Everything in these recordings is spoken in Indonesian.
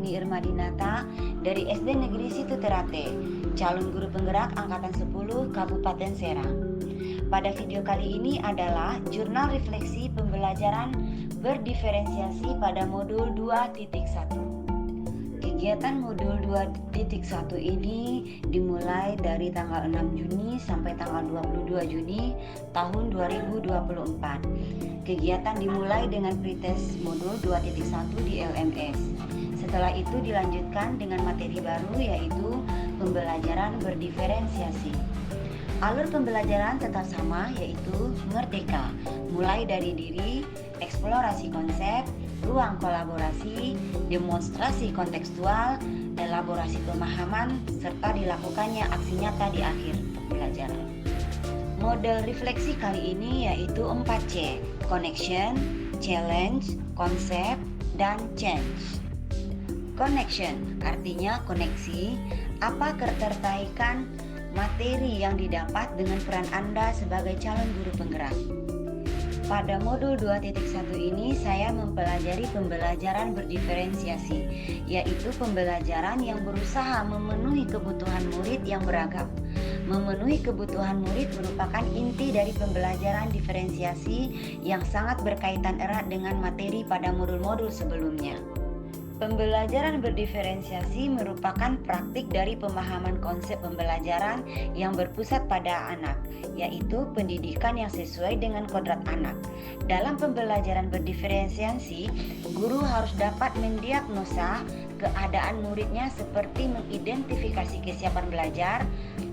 Nureni Irmadinata dari SD Negeri Situ Terate, calon guru penggerak Angkatan 10 Kabupaten Serang. Pada video kali ini adalah jurnal refleksi pembelajaran berdiferensiasi pada modul 2.1. Kegiatan modul 2.1 ini dimulai dari tanggal 6 Juni sampai tanggal 22 Juni tahun 2024. Kegiatan dimulai dengan pretest modul 2.1 di LMS. Setelah itu dilanjutkan dengan materi baru yaitu pembelajaran berdiferensiasi. Alur pembelajaran tetap sama yaitu merdeka, mulai dari diri, eksplorasi konsep, ruang kolaborasi, demonstrasi kontekstual, elaborasi pemahaman, serta dilakukannya aksi nyata di akhir pembelajaran. Model refleksi kali ini yaitu 4C, connection, challenge, konsep, dan change. Connection artinya koneksi, apa ketertarikan materi yang didapat dengan peran Anda sebagai calon guru penggerak. Pada modul 2.1 ini saya mempelajari pembelajaran berdiferensiasi, yaitu pembelajaran yang berusaha memenuhi kebutuhan murid yang beragam. Memenuhi kebutuhan murid merupakan inti dari pembelajaran diferensiasi yang sangat berkaitan erat dengan materi pada modul-modul sebelumnya. Pembelajaran berdiferensiasi merupakan praktik dari pemahaman konsep pembelajaran yang berpusat pada anak, yaitu pendidikan yang sesuai dengan kodrat anak. Dalam pembelajaran berdiferensiasi, guru harus dapat mendiagnosa keadaan muridnya seperti mengidentifikasi kesiapan belajar,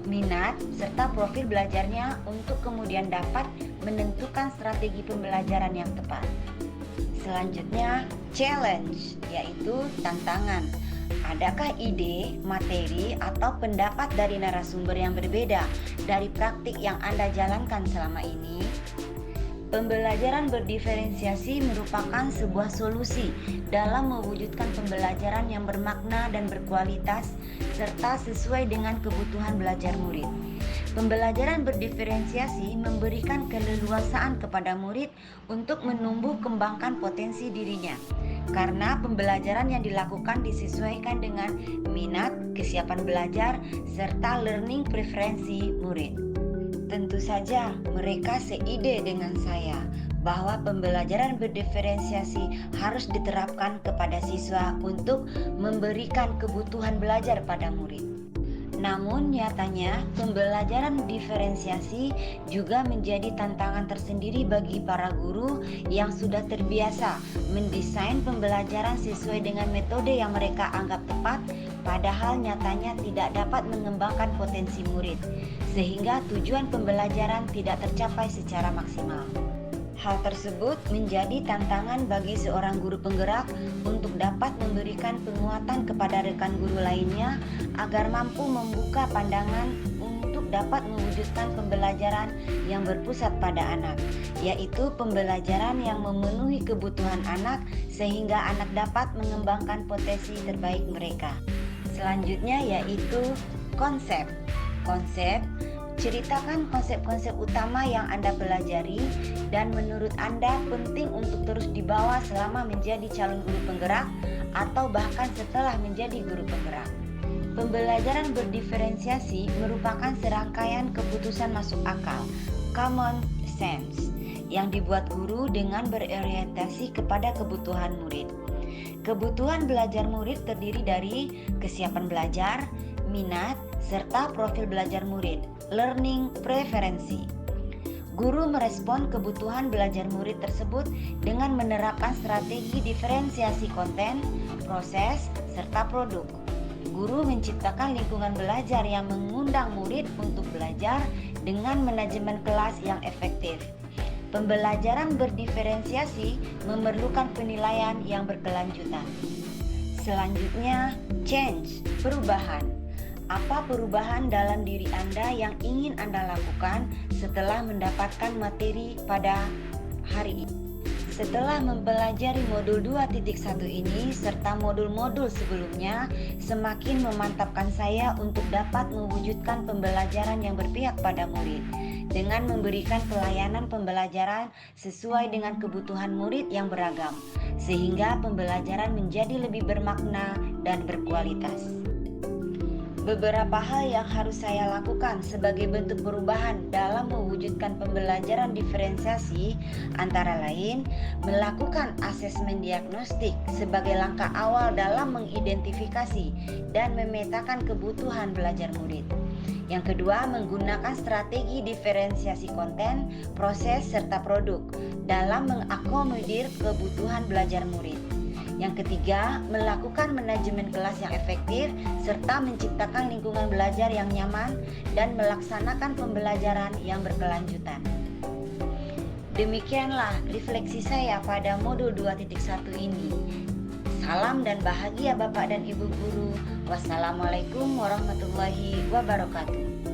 minat, serta profil belajarnya untuk kemudian dapat menentukan strategi pembelajaran yang tepat. Selanjutnya, challenge, yaitu tantangan. Adakah ide, materi, atau pendapat dari narasumber yang berbeda dari praktik yang Anda jalankan selama ini? Pembelajaran berdiferensiasi merupakan sebuah solusi dalam mewujudkan pembelajaran yang bermakna dan berkualitas serta sesuai dengan kebutuhan belajar murid. Pembelajaran berdiferensiasi memberikan keleluasaan kepada murid untuk menumbuh kembangkan potensi dirinya, karena pembelajaran yang dilakukan disesuaikan dengan minat, kesiapan belajar, serta learning preferensi murid. Tentu saja mereka seide dengan saya bahwa pembelajaran berdiferensiasi harus diterapkan kepada siswa untuk memberikan kebutuhan belajar pada murid. Namun nyatanya pembelajaran diferensiasi juga menjadi tantangan tersendiri bagi para guru yang sudah terbiasa mendesain pembelajaran sesuai dengan metode yang mereka anggap tepat, padahal nyatanya tidak dapat mengembangkan potensi murid, sehingga tujuan pembelajaran tidak tercapai secara maksimal. Hal tersebut menjadi tantangan bagi seorang guru penggerak untuk dapat memberikan penguatan kepada rekan guru lainnya agar mampu membuka pandangan untuk dapat mewujudkan pembelajaran yang berpusat pada anak, yaitu pembelajaran yang memenuhi kebutuhan anak sehingga anak dapat mengembangkan potensi terbaik mereka. Selanjutnya yaitu konsep. Ceritakan konsep-konsep utama yang Anda pelajari dan menurut Anda penting untuk terus dibawa selama menjadi calon guru penggerak atau bahkan setelah menjadi guru penggerak. Pembelajaran berdiferensiasi merupakan serangkaian keputusan masuk akal, common sense, yang dibuat guru dengan berorientasi kepada kebutuhan murid. Kebutuhan belajar murid terdiri dari kesiapan belajar, minat, serta profil belajar murid, learning preferensi. Guru merespon kebutuhan belajar murid tersebut dengan menerapkan strategi diferensiasi konten, proses, serta produk. Guru menciptakan lingkungan belajar yang mengundang murid untuk belajar dengan manajemen kelas yang efektif. Pembelajaran berdiferensiasi memerlukan penilaian yang berkelanjutan. Selanjutnya, change, perubahan. Apa perubahan dalam diri Anda yang ingin Anda lakukan setelah mendapatkan materi pada hari ini? Setelah mempelajari modul 2.1 ini serta modul-modul sebelumnya, semakin memantapkan saya untuk dapat mewujudkan pembelajaran yang berpihak pada murid. dengan memberikan pelayanan pembelajaran sesuai dengan kebutuhan murid yang beragam, sehingga pembelajaran menjadi lebih bermakna dan berkualitas. Beberapa hal yang harus saya lakukan sebagai bentuk perubahan dalam mewujudkan pembelajaran diferensiasi antara lain melakukan asesmen diagnostik sebagai langkah awal dalam mengidentifikasi dan memetakan kebutuhan belajar murid. Yang kedua, menggunakan strategi diferensiasi konten, proses, serta produk dalam mengakomodir kebutuhan belajar murid. Yang ketiga, melakukan manajemen kelas yang efektif serta menciptakan lingkungan belajar yang nyaman dan melaksanakan pembelajaran yang berkelanjutan. Demikianlah refleksi saya pada modul 2.1 ini. Salam dan bahagia Bapak dan Ibu guru. Wassalamualaikum warahmatullahi wabarakatuh.